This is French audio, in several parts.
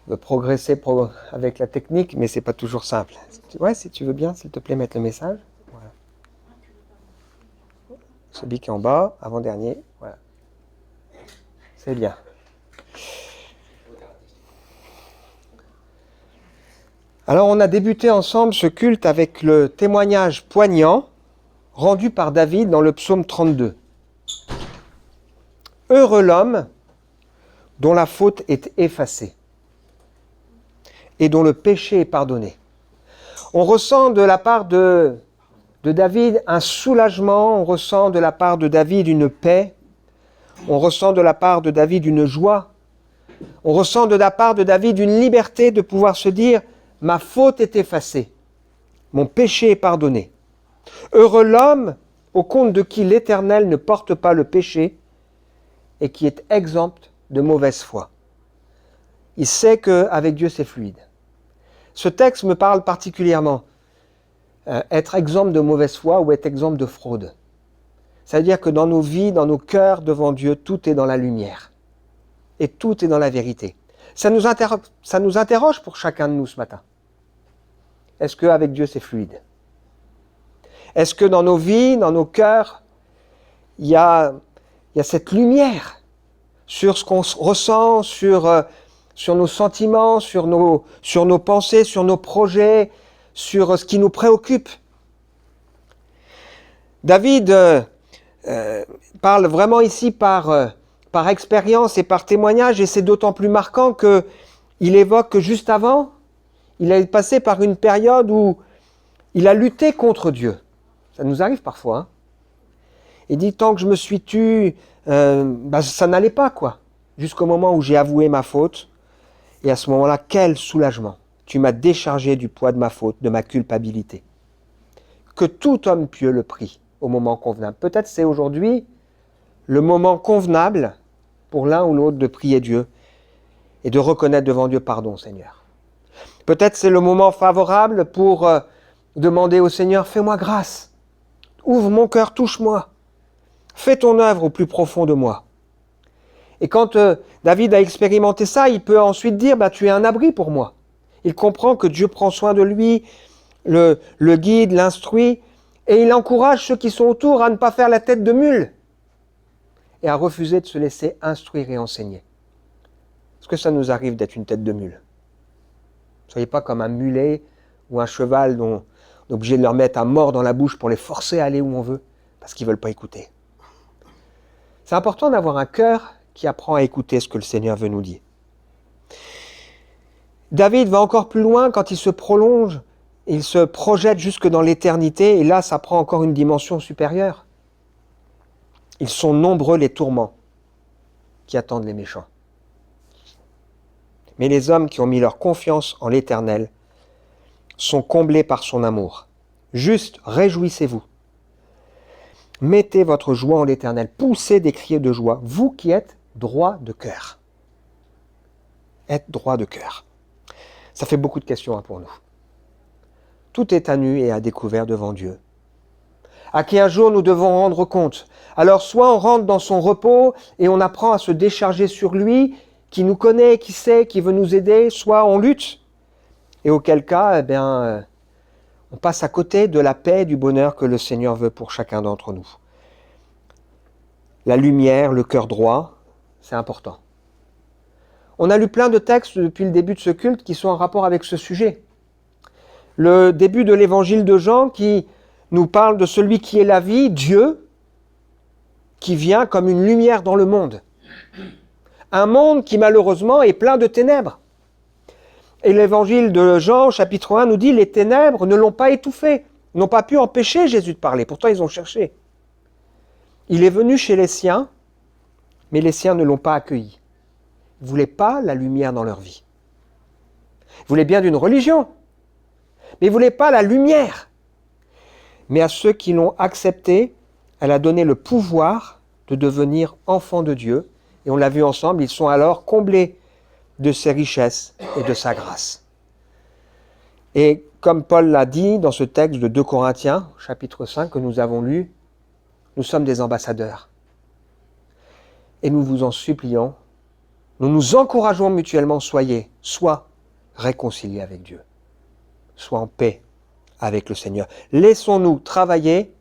de progresser avec la technique, mais c'est pas toujours simple. Ouais, si tu veux bien, s'il te plaît, mettre le message. Voilà. Celui qui est en bas, avant-dernier. Voilà. C'est bien. Alors, on a débuté ensemble ce culte avec le témoignage poignant rendu par David dans le psaume 32. Heureux l'homme dont la faute est effacée et dont le péché est pardonné. On ressent de la part de David un soulagement, on ressent de la part de David une paix, on ressent de la part de David une joie, on ressent de la part de David une liberté de pouvoir se dire « ma faute est effacée, mon péché est pardonné ». Heureux l'homme au compte de qui l'Éternel ne porte pas le péché et qui est exempt de mauvaise foi. Il sait qu'avec Dieu c'est fluide. Ce texte me parle particulièrement. Être exempt de mauvaise foi ou être exempt de fraude. C'est-à-dire que dans nos vies, dans nos cœurs devant Dieu, tout est dans la lumière. Et tout est dans la vérité. Ça nous interroge pour chacun de nous ce matin. Est-ce qu'avec Dieu c'est fluide? Est-ce que dans nos vies, dans nos cœurs, il y a cette lumière sur ce qu'on ressent, sur nos sentiments, sur nos pensées, sur nos projets, sur ce qui nous préoccupe? David parle vraiment ici par expérience et par témoignage, et c'est d'autant plus marquant qu'il évoque que juste avant, il est passé par une période où il a lutté contre Dieu. Ça nous arrive parfois. Hein. Il dit, tant que je me suis tu, ça n'allait pas, quoi. Jusqu'au moment où j'ai avoué ma faute, et à ce moment-là, quel soulagement. Tu m'as déchargé du poids de ma faute, de ma culpabilité. Que tout homme pieux le prie au moment convenable. Peut-être c'est aujourd'hui le moment convenable pour l'un ou l'autre de prier Dieu et de reconnaître devant Dieu, pardon Seigneur. Peut-être c'est le moment favorable pour demander au Seigneur, fais-moi grâce, ouvre mon cœur, touche-moi, fais ton œuvre au plus profond de moi. Et quand David a expérimenté ça, il peut ensuite dire, tu es un abri pour moi. Il comprend que Dieu prend soin de lui, le guide, l'instruit, et il encourage ceux qui sont autour à ne pas faire la tête de mule et à refuser de se laisser instruire et enseigner. Est-ce que ça nous arrive d'être une tête de mule? Ne soyez pas comme un mulet ou un cheval dont on est obligé de leur mettre un mort dans la bouche pour les forcer à aller où on veut, parce qu'ils ne veulent pas écouter. C'est important d'avoir un cœur qui apprend à écouter ce que le Seigneur veut nous dire. David va encore plus loin quand il se prolonge, il se projette jusque dans l'éternité, et là, ça prend encore une dimension supérieure. Ils sont nombreux les tourments qui attendent les méchants. Mais les hommes qui ont mis leur confiance en l'Éternel sont comblés par son amour. Juste, réjouissez-vous. Mettez votre joie en l'Éternel, poussez des cris de joie, vous qui êtes droit de cœur. Être droit de cœur. Ça fait beaucoup de questions pour nous. Tout est à nu et à découvert devant Dieu, à qui un jour nous devons rendre compte. Alors soit on rentre dans son repos et on apprend à se décharger sur lui, qui nous connaît, qui sait, qui veut nous aider, soit on lutte, et auquel cas, on passe à côté de la paix et du bonheur que le Seigneur veut pour chacun d'entre nous. La lumière, le cœur droit, c'est important. On a lu plein de textes depuis le début de ce culte qui sont en rapport avec ce sujet. Le début de l'évangile de Jean qui nous parle de celui qui est la vie, Dieu, qui vient comme une lumière dans le monde. Un monde qui malheureusement est plein de ténèbres. Et l'évangile de Jean, chapitre 1, nous dit « Les ténèbres ne l'ont pas étouffé, n'ont pas pu empêcher Jésus de parler. Pourtant, ils ont cherché. Il est venu chez les siens, mais les siens ne l'ont pas accueilli. Ils ne voulaient pas la lumière dans leur vie. Ils voulaient bien d'une religion, mais ils ne voulaient pas la lumière. Mais à ceux qui l'ont acceptée, elle a donné le pouvoir de devenir enfants de Dieu. Et on l'a vu ensemble, ils sont alors comblés de ses richesses et de sa grâce. Et comme Paul l'a dit dans ce texte de 2 Corinthiens, chapitre 5 que nous avons lu, nous sommes des ambassadeurs. Et nous vous en supplions, nous nous encourageons mutuellement, sois réconciliés avec Dieu. Sois en paix avec le Seigneur. Laissons-nous travailler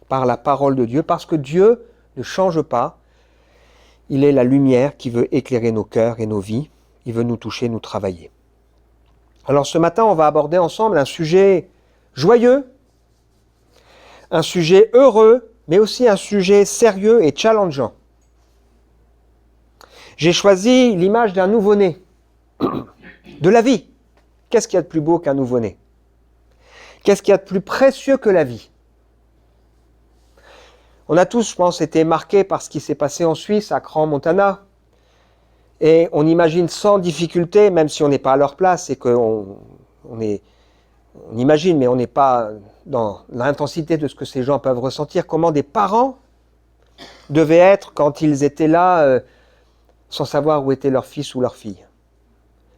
par la parole de Dieu, parce que Dieu ne change pas. Il est la lumière qui veut éclairer nos cœurs et nos vies. Il veut nous toucher, nous travailler. Alors ce matin, on va aborder ensemble un sujet joyeux, un sujet heureux, mais aussi un sujet sérieux et challengeant. J'ai choisi l'image d'un nouveau-né, de la vie. Qu'est-ce qu'il y a de plus beau qu'un nouveau-né? Qu'est-ce qu'il y a de plus précieux que la vie? On a tous, je pense, été marqués par ce qui s'est passé en Suisse, à Crans-Montana. Et on imagine sans difficulté, même si on n'est pas à leur place, et qu'on imagine, mais on n'est pas dans l'intensité de ce que ces gens peuvent ressentir, comment des parents devaient être quand ils étaient là, sans savoir où était leur fils ou leur fille.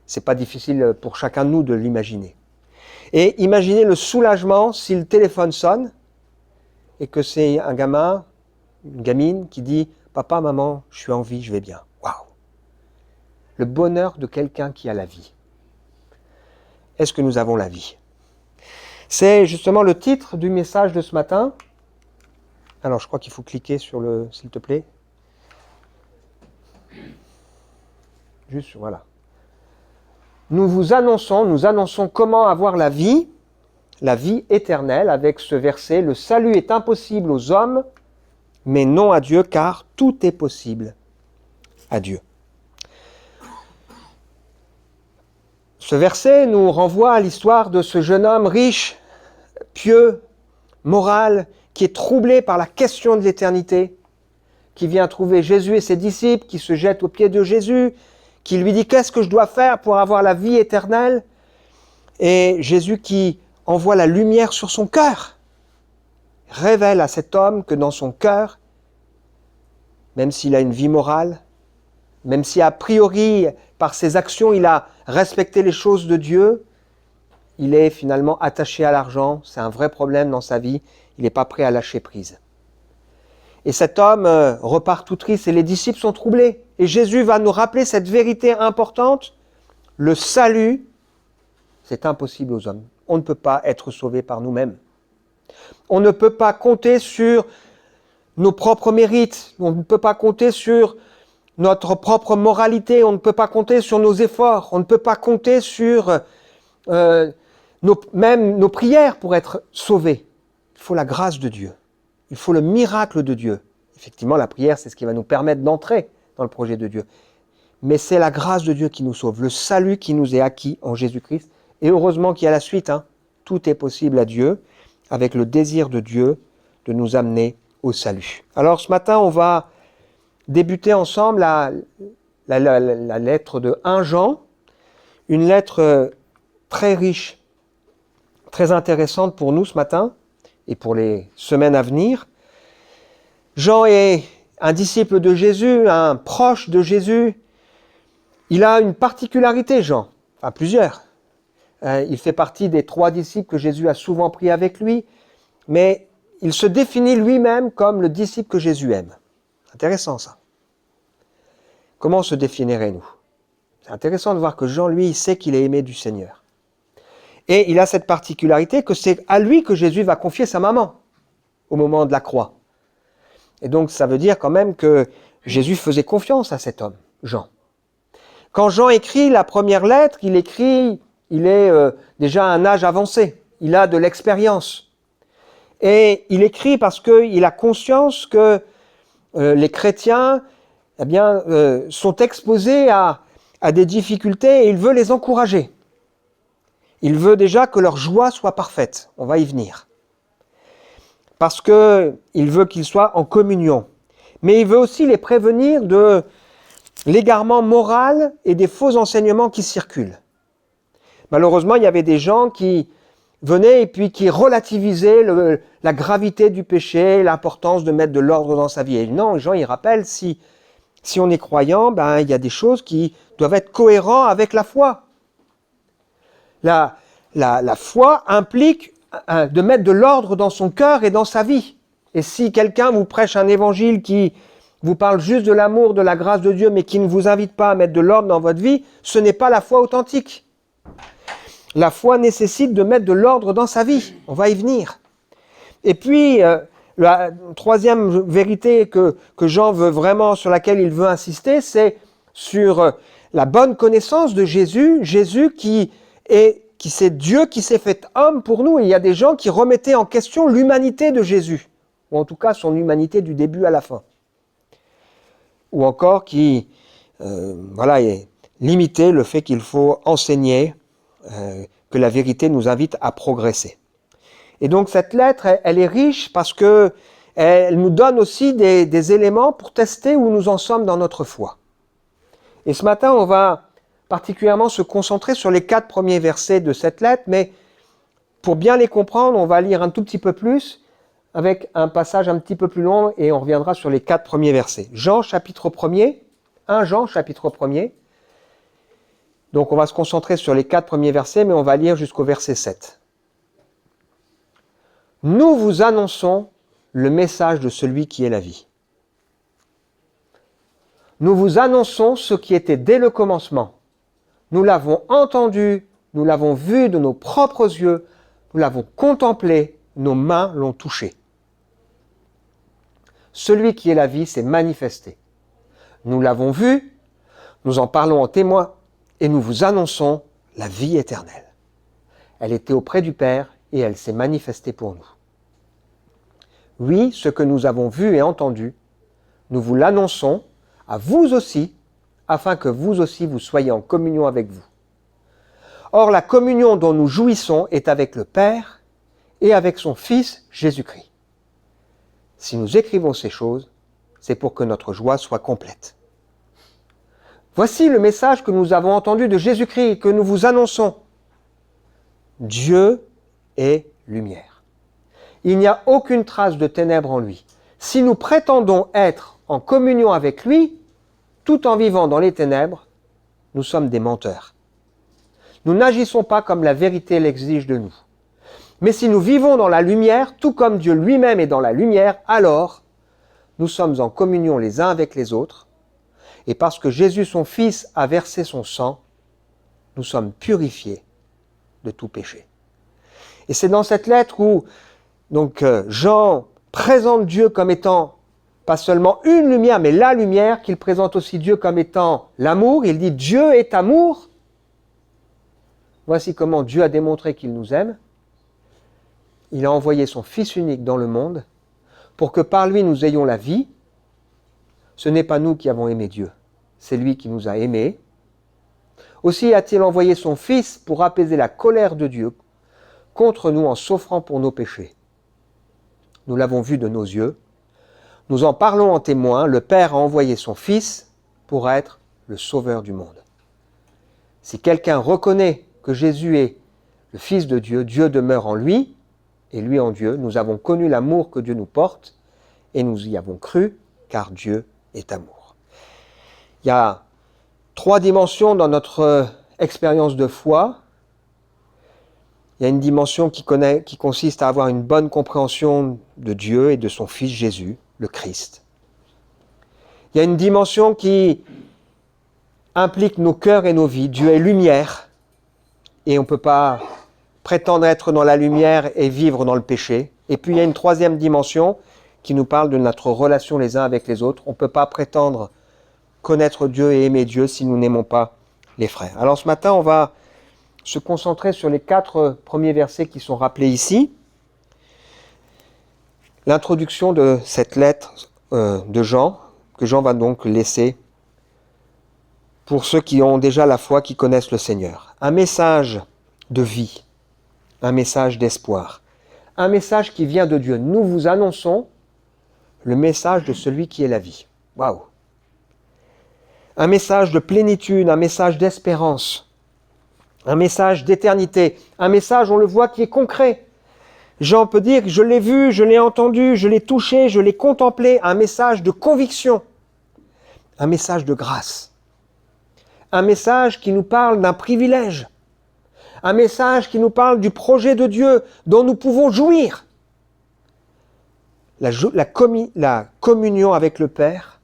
C'est pas difficile pour chacun de nous de l'imaginer. Et imaginez le soulagement si le téléphone sonne et que c'est un gamin, une gamine qui dit « Papa, maman, je suis en vie, je vais bien. » Waouh! Le bonheur de quelqu'un qui a la vie. Est-ce que nous avons la vie? C'est justement le titre du message de ce matin. Alors, je crois qu'il faut cliquer sur le « s'il te plaît ». Juste sur, voilà. Nous annonçons comment avoir la vie éternelle, avec ce verset. Le salut est impossible aux hommes, mais non à Dieu, car tout est possible à Dieu. Ce verset nous renvoie à l'histoire de ce jeune homme riche, pieux, moral, qui est troublé par la question de l'éternité, qui vient trouver Jésus et ses disciples, qui se jettent aux pieds de Jésus, qui lui dit « Qu'est-ce que je dois faire pour avoir la vie éternelle ?» Et Jésus qui envoie la lumière sur son cœur, révèle à cet homme que dans son cœur, même s'il a une vie morale, même si a priori, par ses actions, il a respecté les choses de Dieu, il est finalement attaché à l'argent, c'est un vrai problème dans sa vie, il n'est pas prêt à lâcher prise. Et cet homme repart tout triste et les disciples sont troublés. Et Jésus va nous rappeler cette vérité importante, le salut, c'est impossible aux hommes. On ne peut pas être sauvé par nous-mêmes. On ne peut pas compter sur nos propres mérites, on ne peut pas compter sur notre propre moralité, on ne peut pas compter sur nos efforts, on ne peut pas compter sur même nos prières pour être sauvés. Il faut la grâce de Dieu, il faut le miracle de Dieu. Effectivement, la prière, c'est ce qui va nous permettre d'entrer dans le projet de Dieu. Mais c'est la grâce de Dieu qui nous sauve, le salut qui nous est acquis en Jésus-Christ. Et heureusement qu'il y a la suite, tout est possible à Dieu, avec le désir de Dieu de nous amener au salut. Alors ce matin, on va débuter ensemble la lettre de 1 Jean, une lettre très riche, très intéressante pour nous ce matin et pour les semaines à venir. Jean est un disciple de Jésus, un proche de Jésus. Il a une particularité, Jean, enfin plusieurs. Il fait partie des 3 disciples que Jésus a souvent pris avec lui, mais il se définit lui-même comme le disciple que Jésus aime. Intéressant ça. Comment se définirait-nous? C'est intéressant de voir que Jean, lui, il sait qu'il est aimé du Seigneur. Et il a cette particularité que c'est à lui que Jésus va confier sa maman au moment de la croix. Et donc ça veut dire quand même que Jésus faisait confiance à cet homme, Jean. Quand Jean écrit la première lettre, il est déjà à un âge avancé, il a de l'expérience. Et il écrit parce qu'il a conscience que les chrétiens sont exposés à des difficultés et il veut les encourager. Il veut déjà que leur joie soit parfaite, on va y venir. Parce qu'il veut qu'ils soient en communion. Mais il veut aussi les prévenir de l'égarement moral et des faux enseignements qui circulent. Malheureusement, il y avait des gens qui venaient et puis qui relativisaient la gravité du péché, l'importance de mettre de l'ordre dans sa vie. Et non, Jean, il rappelle, si on est croyant, il y a des choses qui doivent être cohérentes avec la foi. La foi implique de mettre de l'ordre dans son cœur et dans sa vie. Et si quelqu'un vous prêche un évangile qui vous parle juste de l'amour, de la grâce de Dieu, mais qui ne vous invite pas à mettre de l'ordre dans votre vie, ce n'est pas la foi authentique. La foi nécessite de mettre de l'ordre dans sa vie. On va y venir. Et puis, la troisième vérité que Jean veut vraiment, sur laquelle il veut insister, c'est sur la bonne connaissance de Jésus. Jésus qui c'est Dieu qui s'est fait homme pour nous. Et il y a des gens qui remettaient en question l'humanité de Jésus, ou en tout cas son humanité du début à la fin. Ou encore qui limitaient le fait qu'il faut enseigner, que la vérité nous invite à progresser. Et donc cette lettre, elle est riche parce que elle nous donne aussi des éléments pour tester où nous en sommes dans notre foi. Et ce matin, on va particulièrement se concentrer sur les 4 premiers versets de cette lettre, mais pour bien les comprendre, on va lire un tout petit peu plus, avec un passage un petit peu plus long, et on reviendra sur les 4 premiers versets. Jean chapitre 1er, 1 Jean chapitre 1er. Donc on va se concentrer sur les 4 premiers versets, mais on va lire jusqu'au verset 7. Nous vous annonçons le message de celui qui est la vie. Nous vous annonçons ce qui était dès le commencement. Nous l'avons entendu, nous l'avons vu de nos propres yeux, nous l'avons contemplé, nos mains l'ont touché. Celui qui est la vie s'est manifesté. Nous l'avons vu, nous en parlons en témoin, et nous vous annonçons la vie éternelle. Elle était auprès du Père, et elle s'est manifestée pour nous. Oui, ce que nous avons vu et entendu, nous vous l'annonçons à vous aussi, afin que vous aussi vous soyez en communion avec vous. Or, la communion dont nous jouissons est avec le Père et avec son Fils Jésus-Christ. Si nous écrivons ces choses, c'est pour que notre joie soit complète. Voici le message que nous avons entendu de Jésus-Christ et que nous vous annonçons. Dieu est lumière. Il n'y a aucune trace de ténèbres en lui. Si nous prétendons être en communion avec lui, tout en vivant dans les ténèbres, nous sommes des menteurs. Nous n'agissons pas comme la vérité l'exige de nous. Mais si nous vivons dans la lumière, tout comme Dieu lui-même est dans la lumière, alors nous sommes en communion les uns avec les autres. Et parce que Jésus, son Fils, a versé son sang, nous sommes purifiés de tout péché. Et c'est dans cette lettre où Jean présente Dieu comme étant pas seulement une lumière, mais la lumière, qu'il présente aussi Dieu comme étant l'amour. Il dit « Dieu est amour ». Voici comment Dieu a démontré qu'il nous aime. Il a envoyé son Fils unique dans le monde pour que par lui nous ayons la vie. Ce n'est pas nous qui avons aimé Dieu, c'est lui qui nous a aimés. Aussi a-t-il envoyé son Fils pour apaiser la colère de Dieu contre nous en s'offrant pour nos péchés. Nous l'avons vu de nos yeux. Nous en parlons en témoin. Le Père a envoyé son Fils pour être le Sauveur du monde. Si quelqu'un reconnaît que Jésus est le Fils de Dieu, Dieu demeure en lui et lui en Dieu. Nous avons connu l'amour que Dieu nous porte et nous y avons cru, car Dieu est amour. Il y a 3 dimensions dans notre expérience de foi. Il y a une dimension qui consiste à avoir une bonne compréhension de Dieu et de son Fils Jésus, le Christ. Il y a une dimension qui implique nos cœurs et nos vies. Dieu est lumière et on ne peut pas prétendre être dans la lumière et vivre dans le péché. Et puis il y a une 3e dimension qui nous parle de notre relation les uns avec les autres. On ne peut pas prétendre connaître Dieu et aimer Dieu si nous n'aimons pas les frères. Alors ce matin, on va se concentrer sur les 4 premiers versets qui sont rappelés ici. L'introduction de cette lettre de Jean, que Jean va donc laisser pour ceux qui ont déjà la foi, qui connaissent le Seigneur. Un message de vie, un message d'espoir, un message qui vient de Dieu. Nous vous annonçons le message de celui qui est la vie. Waouh! Un message de plénitude, un message d'espérance, un message d'éternité, un message, on le voit, qui est concret. Jean peut dire, je l'ai vu, je l'ai entendu, je l'ai touché, je l'ai contemplé, un message de conviction, un message de grâce, un message qui nous parle d'un privilège, un message qui nous parle du projet de Dieu dont nous pouvons jouir. La communion avec le Père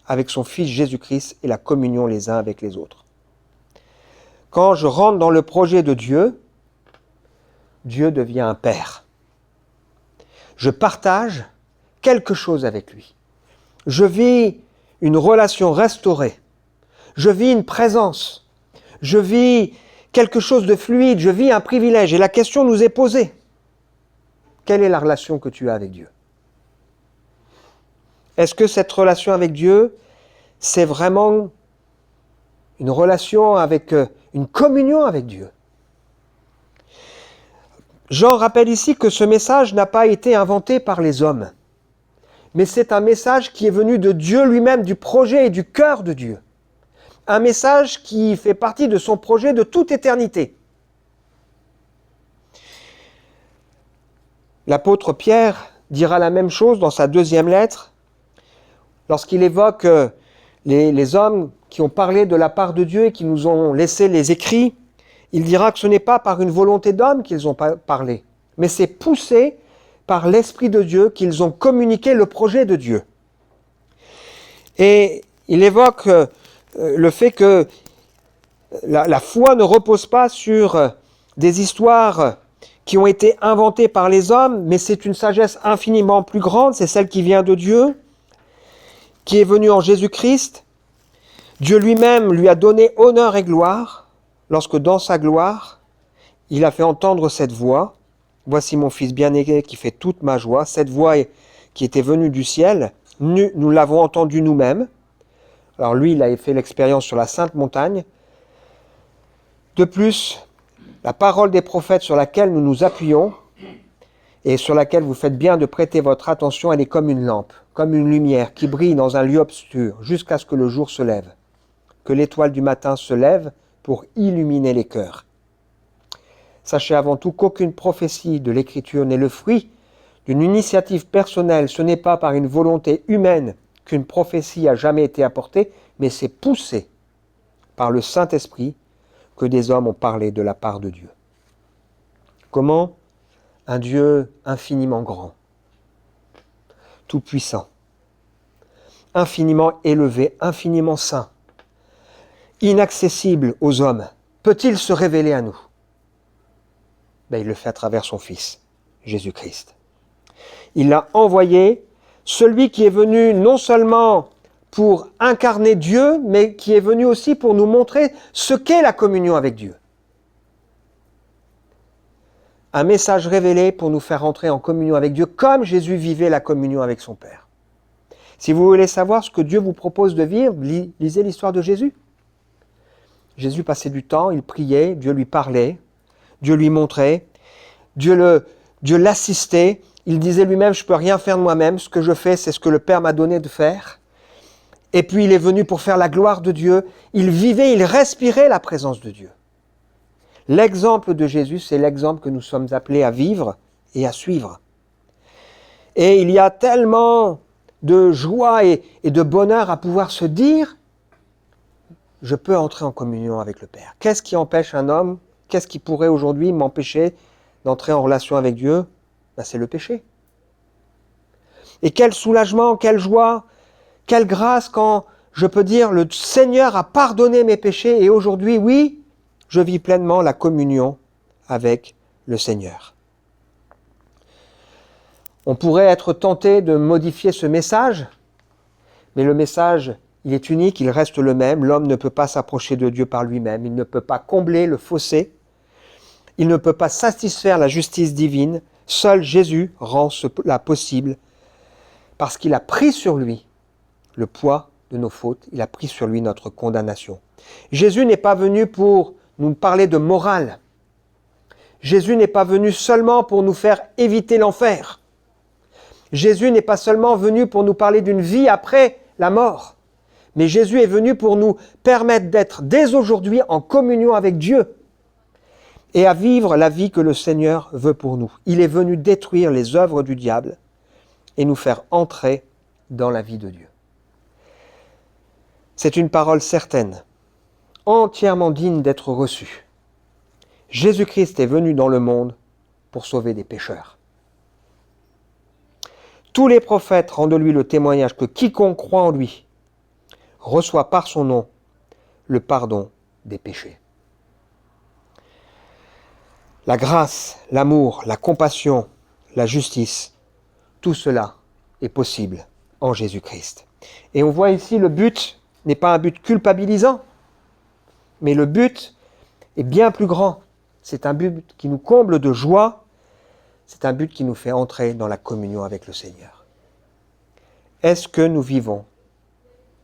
avec son Fils Jésus-Christ et la communion les uns avec les autres. Quand je rentre dans le projet de Dieu, Dieu devient un Père. Je partage quelque chose avec lui. Je vis une relation restaurée. Je vis une présence. Je vis quelque chose de fluide. Je vis un privilège. Et la question nous est posée. Quelle est la relation que tu as avec Dieu ? Est-ce que cette relation avec Dieu, c'est vraiment une relation avec, une communion avec Dieu ? Jean rappelle ici que ce message n'a pas été inventé par les hommes, mais c'est un message qui est venu de Dieu lui-même, du projet et du cœur de Dieu. Un message qui fait partie de son projet de toute éternité. L'apôtre Pierre dira la même chose dans sa deuxième lettre, lorsqu'il évoque les hommes qui ont parlé de la part de Dieu et qui nous ont laissé les écrits. Il dira que ce n'est pas par une volonté d'homme qu'ils ont parlé, mais c'est poussé par l'Esprit de Dieu qu'ils ont communiqué le projet de Dieu. Et il évoque le fait que la foi ne repose pas sur des histoires qui ont été inventées par les hommes, mais c'est une sagesse infiniment plus grande, c'est celle qui vient de Dieu, qui est venue en Jésus-Christ. Dieu lui-même lui a donné honneur et gloire, lorsque dans sa gloire, il a fait entendre cette voix. Voici mon Fils bien-aimé qui fait toute ma joie. Cette voix qui était venue du ciel, nous l'avons entendue nous-mêmes. Alors lui, il a fait l'expérience sur la Sainte Montagne. De plus, la parole des prophètes sur laquelle nous nous appuyons et sur laquelle vous faites bien de prêter votre attention, elle est comme une lampe, comme une lumière qui brille dans un lieu obscur jusqu'à ce que le jour se lève, que l'étoile du matin se lève pour illuminer les cœurs. Sachez avant tout qu'aucune prophétie de l'Écriture n'est le fruit d'une initiative personnelle. Ce n'est pas par une volonté humaine qu'une prophétie a jamais été apportée, mais c'est poussé par le Saint-Esprit que des hommes ont parlé de la part de Dieu. Comment ? Un Dieu infiniment grand, tout-puissant, infiniment élevé, infiniment saint, inaccessible aux hommes. Peut-il se révéler à nous ? Il le fait à travers son Fils, Jésus-Christ. Il a envoyé celui qui est venu non seulement pour incarner Dieu, mais qui est venu aussi pour nous montrer ce qu'est la communion avec Dieu. Un message révélé pour nous faire entrer en communion avec Dieu, comme Jésus vivait la communion avec son Père. Si vous voulez savoir ce que Dieu vous propose de vivre, lisez l'histoire de Jésus. Jésus passait du temps, il priait, Dieu lui parlait, Dieu lui montrait, Dieu l'assistait. Il disait lui-même, je ne peux rien faire de moi-même, ce que je fais, c'est ce que le Père m'a donné de faire. Et puis il est venu pour faire la gloire de Dieu. Il vivait, il respirait la présence de Dieu. L'exemple de Jésus, c'est l'exemple que nous sommes appelés à vivre et à suivre. Et il y a tellement de joie et de bonheur à pouvoir se dire, je peux entrer en communion avec le Père. Qu'est-ce qui empêche un homme, qu'est-ce qui pourrait aujourd'hui m'empêcher d'entrer en relation avec Dieu ? C'est le péché. Et quel soulagement, quelle joie, quelle grâce quand je peux dire, le Seigneur a pardonné mes péchés et aujourd'hui, oui, je vis pleinement la communion avec le Seigneur. On pourrait être tenté de modifier ce message, mais le message, il est unique, il reste le même. L'homme ne peut pas s'approcher de Dieu par lui-même, il ne peut pas combler le fossé, il ne peut pas satisfaire la justice divine. Seul Jésus rend cela possible parce qu'il a pris sur lui le poids de nos fautes, il a pris sur lui notre condamnation. Jésus n'est pas venu pour nous parler de morale. Jésus n'est pas venu seulement pour nous faire éviter l'enfer. Jésus n'est pas seulement venu pour nous parler d'une vie après la mort, mais Jésus est venu pour nous permettre d'être dès aujourd'hui en communion avec Dieu et à vivre la vie que le Seigneur veut pour nous. Il est venu détruire les œuvres du diable et nous faire entrer dans la vie de Dieu. C'est une parole certaine, entièrement digne d'être reçue. Jésus-Christ est venu dans le monde pour sauver des pécheurs. Tous les prophètes rendent de lui le témoignage que quiconque croit en lui reçoit par son nom le pardon des péchés. La grâce, l'amour, la compassion, la justice, tout cela est possible en Jésus-Christ. Et on voit ici le but n'est pas un but culpabilisant, mais le but est bien plus grand. C'est un but qui nous comble de joie, c'est un but qui nous fait entrer dans la communion avec le Seigneur. Est-ce que nous vivons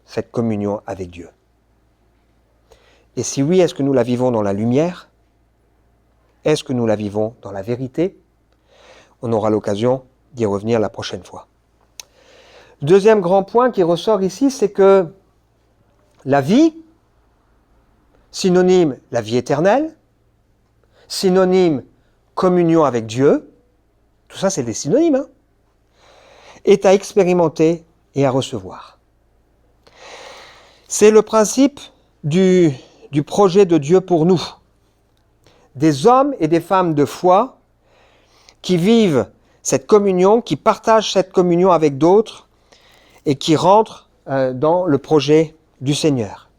cette communion avec Dieu? Et si oui, est-ce que nous la vivons dans la lumière? Est-ce que nous la vivons dans la vérité? On aura l'occasion d'y revenir la prochaine fois. Deuxième grand point qui ressort ici, c'est que la vie, synonyme la vie éternelle, synonyme communion avec Dieu, tout ça c'est des synonymes, est à expérimenter et à recevoir. C'est le principe du projet de Dieu pour nous. Des hommes et des femmes de foi qui vivent cette communion, qui partagent cette communion avec d'autres et qui rentrent dans le projet du Seigneur.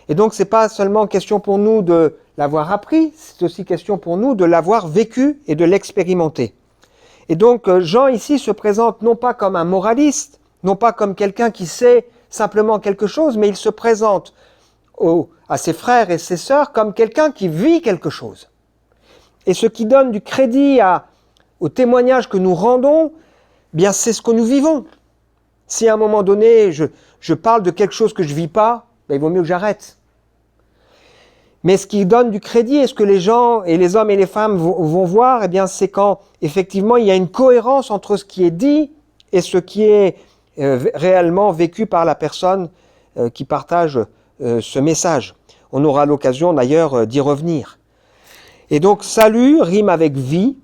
Et donc, ce n'est pas seulement question pour nous de l'avoir appris, c'est aussi question pour nous de l'avoir vécu et de l'expérimenter. Et donc, Jean ici se présente non pas comme un moraliste, non pas comme quelqu'un qui sait simplement quelque chose, mais il se présente à ses frères et ses sœurs comme quelqu'un qui vit quelque chose. Et ce qui donne du crédit au témoignage que nous rendons, bien c'est ce que nous vivons. Si à un moment donné, je parle de quelque chose que je ne vis pas, ben, il vaut mieux que j'arrête. Mais ce qui donne du crédit et ce que les gens, et les hommes et les femmes vont voir, eh bien, c'est quand, effectivement, il y a une cohérence entre ce qui est dit et ce qui est réellement vécu par la personne qui partage ce message. On aura l'occasion d'ailleurs d'y revenir. Et donc, salut rime avec vie,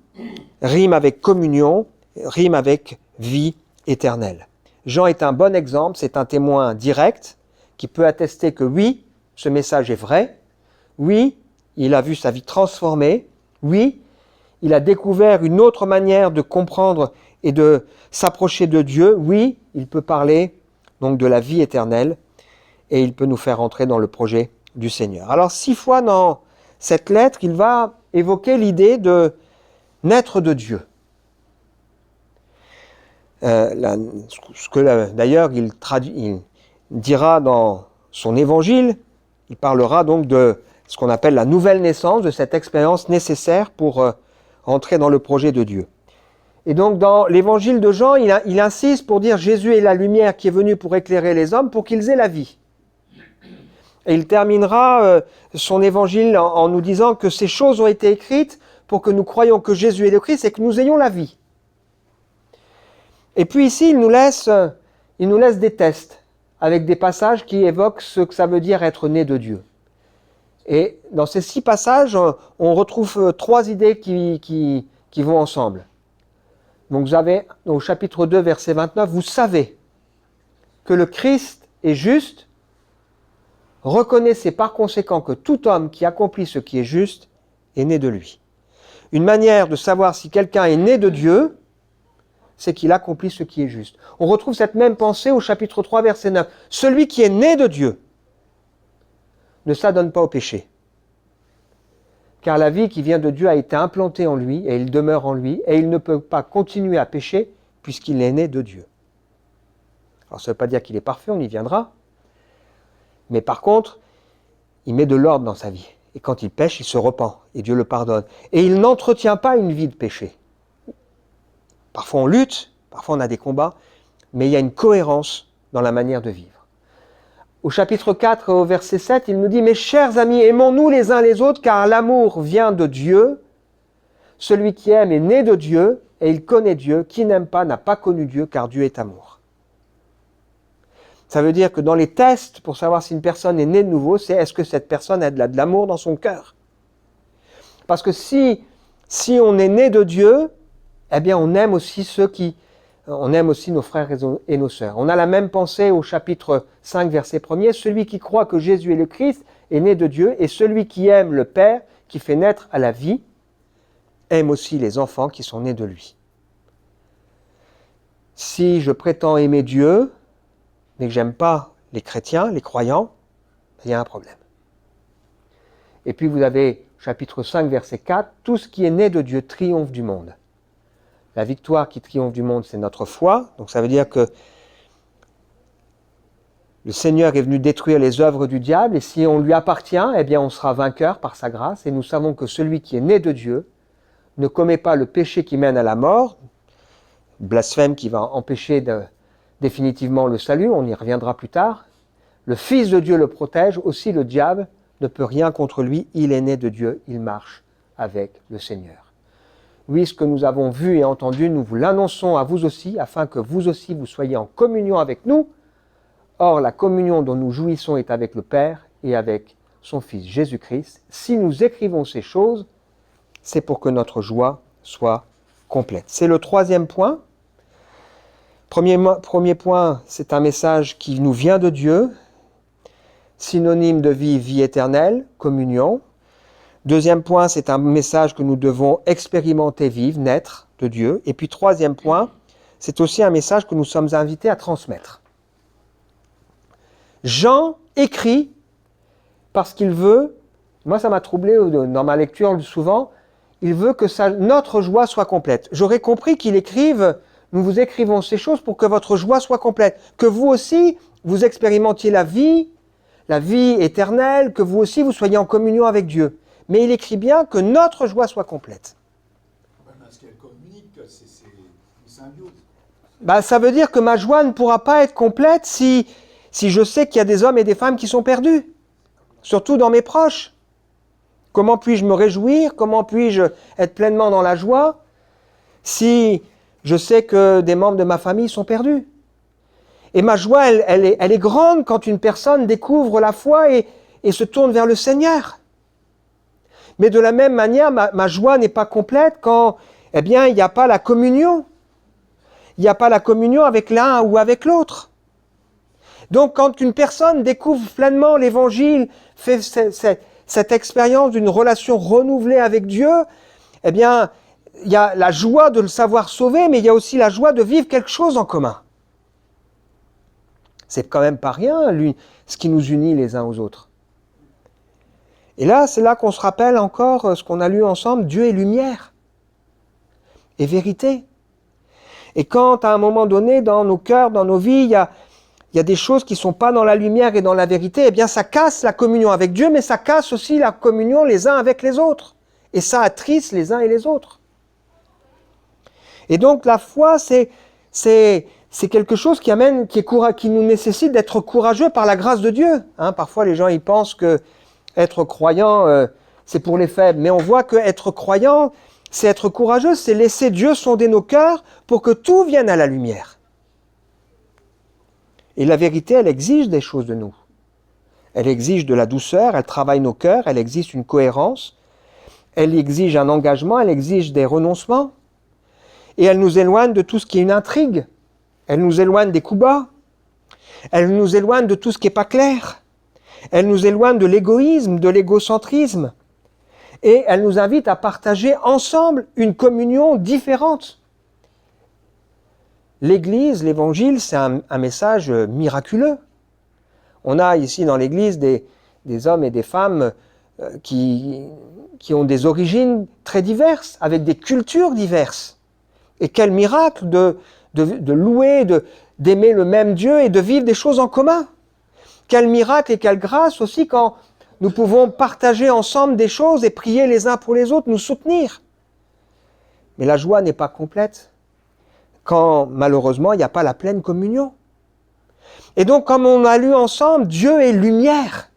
rime avec communion, rime avec vie éternelle. Jean est un bon exemple, c'est un témoin direct qui peut attester que oui, ce message est vrai, oui, il a vu sa vie transformée, oui, il a découvert une autre manière de comprendre et de s'approcher de Dieu, oui, il peut parler donc de la vie éternelle et il peut nous faire entrer dans le projet du Seigneur. Alors 6 fois dans cette lettre, il va évoquer l'idée de naître de Dieu. Ce que d'ailleurs il dira dans son évangile, il parlera donc de ce qu'on appelle la nouvelle naissance, de cette expérience nécessaire pour entrer dans le projet de Dieu. Et donc dans l'évangile de Jean, il insiste pour dire Jésus est la lumière qui est venue pour éclairer les hommes pour qu'ils aient la vie. Et il terminera son évangile en nous disant que ces choses ont été écrites pour que nous croyions que Jésus est le Christ et que nous ayons la vie. Et puis ici, il nous laisse des tests avec des passages qui évoquent ce que ça veut dire être né de Dieu. Et dans ces 6 passages, on retrouve 3 idées qui vont ensemble. Donc vous avez au chapitre 2, verset 29, vous savez que le Christ est juste, reconnaissez par conséquent que tout homme qui accomplit ce qui est juste est né de lui. Une manière de savoir si quelqu'un est né de Dieu, c'est qu'il accomplit ce qui est juste. On retrouve cette même pensée au chapitre 3, verset 9. Celui qui est né de Dieu ne s'adonne pas au péché. Car la vie qui vient de Dieu a été implantée en lui et il demeure en lui et il ne peut pas continuer à pécher puisqu'il est né de Dieu. Alors ça ne veut pas dire qu'il est parfait, on y viendra. Mais par contre, il met de l'ordre dans sa vie. Et quand il pêche, il se repent et Dieu le pardonne. Et il n'entretient pas une vie de péché. Parfois on lutte, parfois on a des combats, mais il y a une cohérence dans la manière de vivre. Au chapitre 4, au verset 7, il nous dit « Mes chers amis, aimons-nous les uns les autres, car l'amour vient de Dieu. Celui qui aime est né de Dieu, et il connaît Dieu. Qui n'aime pas n'a pas connu Dieu, car Dieu est amour. » Ça veut dire que dans les tests, pour savoir si une personne est née de nouveau, c'est est-ce que cette personne a de l'amour dans son cœur. Parce que si on est né de Dieu, eh bien on aime aussi nos frères et nos sœurs. On a la même pensée au chapitre 5, verset 1er. Celui qui croit que Jésus est le Christ est né de Dieu, et celui qui aime le Père, qui fait naître à la vie, aime aussi les enfants qui sont nés de lui. Si je prétends aimer Dieu, mais que j'aime pas les chrétiens, les croyants, il y a un problème. Et puis vous avez, chapitre 5, verset 4, tout ce qui est né de Dieu triomphe du monde. La victoire qui triomphe du monde, c'est notre foi. Donc ça veut dire que le Seigneur est venu détruire les œuvres du diable, et si on lui appartient, eh bien on sera vainqueur par sa grâce, et nous savons que celui qui est né de Dieu ne commet pas le péché qui mène à la mort, blasphème qui va empêcher définitivement le salut, on y reviendra plus tard. Le Fils de Dieu le protège, aussi le diable ne peut rien contre lui, il est né de Dieu, il marche avec le Seigneur. Oui, ce que nous avons vu et entendu, nous vous l'annonçons à vous aussi, afin que vous aussi vous soyez en communion avec nous. Or, la communion dont nous jouissons est avec le Père et avec son Fils Jésus-Christ. Si nous écrivons ces choses, c'est pour que notre joie soit complète. C'est le troisième point. Premier point, c'est un message qui nous vient de Dieu, synonyme de vie éternelle, communion. Deuxième point, c'est un message que nous devons expérimenter, vivre, naître de Dieu. Et puis troisième point, c'est aussi un message que nous sommes invités à transmettre. Jean écrit parce qu'il veut, moi ça m'a troublé dans ma lecture souvent, il veut que notre joie soit complète. J'aurais compris qu'il écrive, nous vous écrivons ces choses pour que votre joie soit complète, que vous aussi vous expérimentiez la vie éternelle, que vous aussi vous soyez en communion avec Dieu. Mais il écrit bien que notre joie soit complète. Parce qu'elle communique, c'est une symbiose. Ça veut dire que ma joie ne pourra pas être complète si je sais qu'il y a des hommes et des femmes qui sont perdus, surtout dans mes proches. Comment puis-je me réjouir? Comment puis-je être pleinement dans la joie si je sais que des membres de ma famille sont perdus? Et ma joie, elle est grande quand une personne découvre la foi et se tourne vers le Seigneur. Mais de la même manière, ma joie n'est pas complète quand, il n'y a pas la communion. Il n'y a pas la communion avec l'un ou avec l'autre. Donc, quand une personne découvre pleinement l'Évangile, fait cette expérience d'une relation renouvelée avec Dieu, il y a la joie de le savoir sauvé, mais il y a aussi la joie de vivre quelque chose en commun. C'est quand même pas rien, ce qui nous unit les uns aux autres. Et là, c'est là qu'on se rappelle encore ce qu'on a lu ensemble, Dieu est lumière et vérité. Et quand, à un moment donné, dans nos cœurs, dans nos vies, il y a des choses qui ne sont pas dans la lumière et dans la vérité, ça casse la communion avec Dieu, mais ça casse aussi la communion les uns avec les autres. Et ça attriste les uns et les autres. Et donc la foi, c'est quelque chose qui nous nécessite d'être courageux par la grâce de Dieu. Parfois les gens ils pensent que être croyant, c'est pour les faibles. Mais on voit que être croyant, c'est être courageux, c'est laisser Dieu sonder nos cœurs pour que tout vienne à la lumière. Et la vérité, elle exige des choses de nous. Elle exige de la douceur, elle travaille nos cœurs, elle exige une cohérence, elle exige un engagement, elle exige des renoncements. Et elle nous éloigne de tout ce qui est une intrigue. Elle nous éloigne des coups bas. Elle nous éloigne de tout ce qui n'est pas clair. Elle nous éloigne de l'égoïsme, de l'égocentrisme. Et elle nous invite à partager ensemble une communion différente. L'Église, l'Évangile, c'est un message miraculeux. On a ici dans l'Église des hommes et des femmes qui ont des origines très diverses, avec des cultures diverses. Et quel miracle de louer, d'aimer le même Dieu et de vivre des choses en commun. Quel miracle et quelle grâce aussi quand nous pouvons partager ensemble des choses et prier les uns pour les autres, nous soutenir. Mais la joie n'est pas complète quand malheureusement il n'y a pas la pleine communion. Et donc comme on a lu ensemble, Dieu est lumière.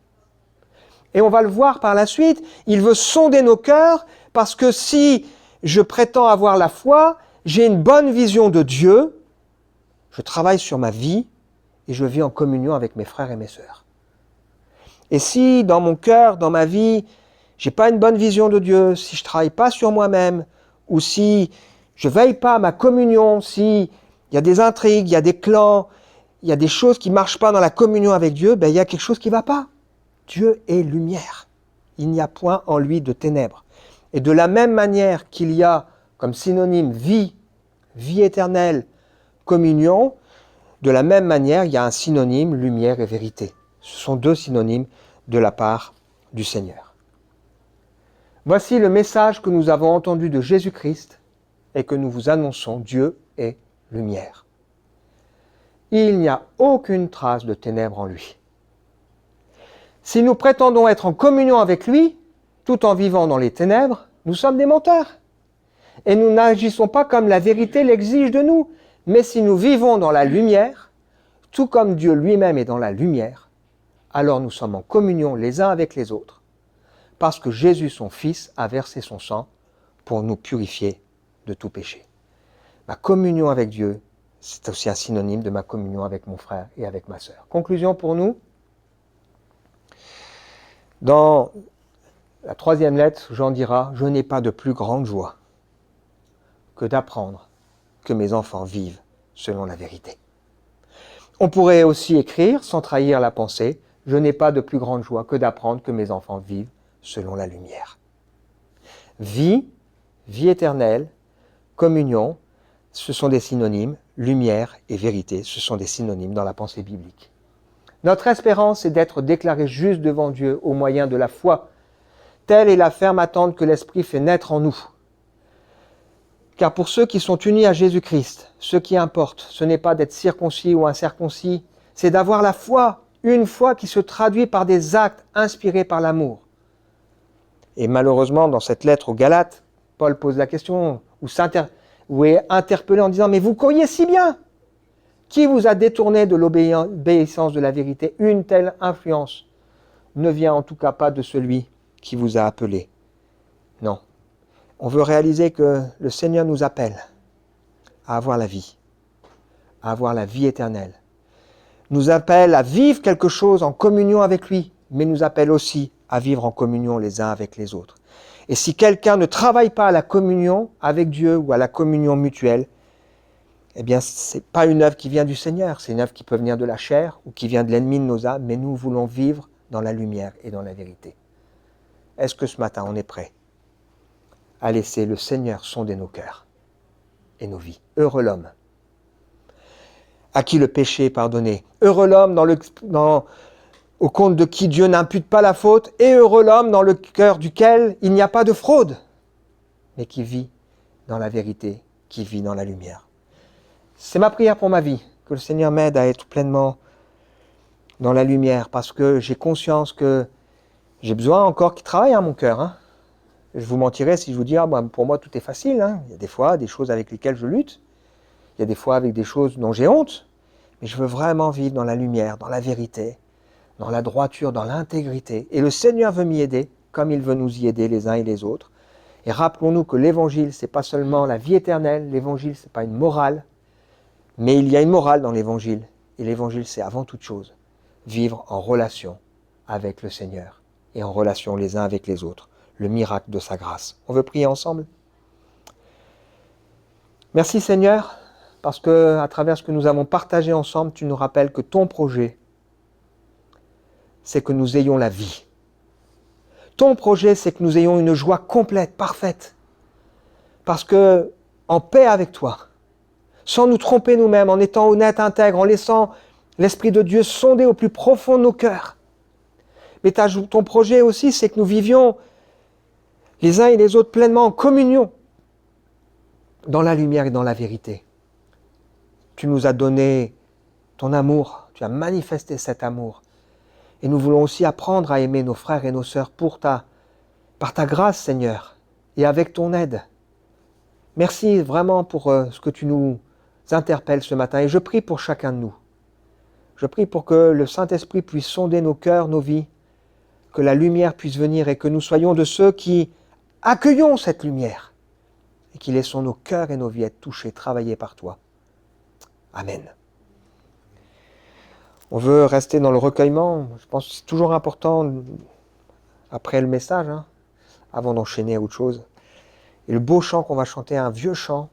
Et on va le voir par la suite, il veut sonder nos cœurs parce que si je prétends avoir la foi, j'ai une bonne vision de Dieu, je travaille sur ma vie et je vis en communion avec mes frères et mes sœurs. Et si dans mon cœur, dans ma vie, j'ai pas une bonne vision de Dieu, si je travaille pas sur moi-même, ou si je veille pas à ma communion, si il y a des intrigues, il y a des clans, il y a des choses qui marchent pas dans la communion avec Dieu, il y a quelque chose qui va pas. Dieu est lumière. Il n'y a point en lui de ténèbres. Et de la même manière qu'il y a comme synonyme vie éternelle, communion, De la même manière, il y a un synonyme, lumière et vérité. Ce sont deux synonymes de la part du Seigneur. Voici le message que nous avons entendu de Jésus-Christ et que nous vous annonçons, Dieu est lumière. Il n'y a aucune trace de ténèbres en lui. Si nous prétendons être en communion avec lui, tout en vivant dans les ténèbres, nous sommes des menteurs. Et nous n'agissons pas comme la vérité l'exige de nous. Mais si nous vivons dans la lumière, tout comme Dieu lui-même est dans la lumière, alors nous sommes en communion les uns avec les autres, parce que Jésus, son Fils, a versé son sang pour nous purifier de tout péché. Ma communion avec Dieu, c'est aussi un synonyme de ma communion avec mon frère et avec ma sœur. Conclusion pour nous. Dans la 3e lettre, Jean dira « Je n'ai pas de plus grande joie que d'apprendre que mes enfants vivent selon la vérité. » On pourrait aussi écrire, sans trahir la pensée, « Je n'ai pas de plus grande joie que d'apprendre que mes enfants vivent selon la lumière. » Vie, vie éternelle, communion, ce sont des synonymes, lumière et vérité, ce sont des synonymes dans la pensée biblique. Notre espérance est d'être déclarés justes devant Dieu au moyen de la foi. Telle est la ferme attente que l'Esprit fait naître en nous. Car pour ceux qui sont unis à Jésus-Christ, ce qui importe, ce n'est pas d'être circoncis ou incirconcis, c'est d'avoir la foi, une foi qui se traduit par des actes inspirés par l'amour. Et malheureusement, dans cette lettre aux Galates, Paul pose la question, ou est interpellé en disant « Mais vous courriez si bien ! Qui vous a détourné de l'obéissance de la vérité? Une telle influence ne vient en tout cas pas de celui qui vous a appelé. » Non. On veut réaliser que le Seigneur nous appelle à avoir la vie éternelle. Nous appelle à vivre quelque chose en communion avec lui, mais nous appelle aussi à vivre en communion les uns avec les autres. Et si quelqu'un ne travaille pas à la communion avec Dieu ou à la communion mutuelle, eh bien, ce n'est pas une œuvre qui vient du Seigneur, c'est une œuvre qui peut venir de la chair ou qui vient de l'ennemi de nos âmes, mais nous voulons vivre dans la lumière et dans la vérité. Est-ce que ce matin, on est prêt à laisser le Seigneur sonder nos cœurs et nos vies? Heureux l'homme à qui le péché est pardonné. Heureux l'homme au compte de qui Dieu n'impute pas la faute, et heureux l'homme dans le cœur duquel il n'y a pas de fraude, mais qui vit dans la vérité, qui vit dans la lumière. C'est ma prière pour ma vie, que le Seigneur m'aide à être pleinement dans la lumière, parce que j'ai conscience que j'ai besoin encore qu'il travaille mon cœur. Je vous mentirais si je vous dis, pour moi tout est facile. Il y a des fois des choses avec lesquelles je lutte, il y a des fois avec des choses dont j'ai honte, mais je veux vraiment vivre dans la lumière, dans la vérité, dans la droiture, dans l'intégrité. Et le Seigneur veut m'y aider, comme il veut nous y aider les uns et les autres. Et rappelons-nous que l'évangile, ce n'est pas seulement la vie éternelle, l'évangile, ce n'est pas une morale, mais il y a une morale dans l'évangile. Et l'évangile, c'est avant toute chose, vivre en relation avec le Seigneur et en relation les uns avec les autres, le miracle de sa grâce. On veut prier ensemble? Merci Seigneur, parce que à travers ce que nous avons partagé ensemble, tu nous rappelles que ton projet, c'est que nous ayons la vie. Ton projet, c'est que nous ayons une joie complète, parfaite. Parce que, en paix avec toi, sans nous tromper nous-mêmes, en étant honnêtes, intègres, en laissant l'Esprit de Dieu sonder au plus profond de nos cœurs. Mais ton projet aussi, c'est que nous vivions les uns et les autres pleinement en communion, dans la lumière et dans la vérité. Tu nous as donné ton amour, tu as manifesté cet amour. Et nous voulons aussi apprendre à aimer nos frères et nos sœurs par ta grâce, Seigneur, et avec ton aide. Merci vraiment pour ce que tu nous interpelles ce matin. Et je prie pour chacun de nous. Je prie pour que le Saint-Esprit puisse sonder nos cœurs, nos vies, que la lumière puisse venir et que nous soyons de ceux qui accueillons cette lumière et qui laissons nos cœurs et nos vies être touchés, travaillés par toi. Amen. On veut rester dans le recueillement. Je pense que c'est toujours important, après le message, avant d'enchaîner à autre chose. Et le beau chant qu'on va chanter, un vieux chant,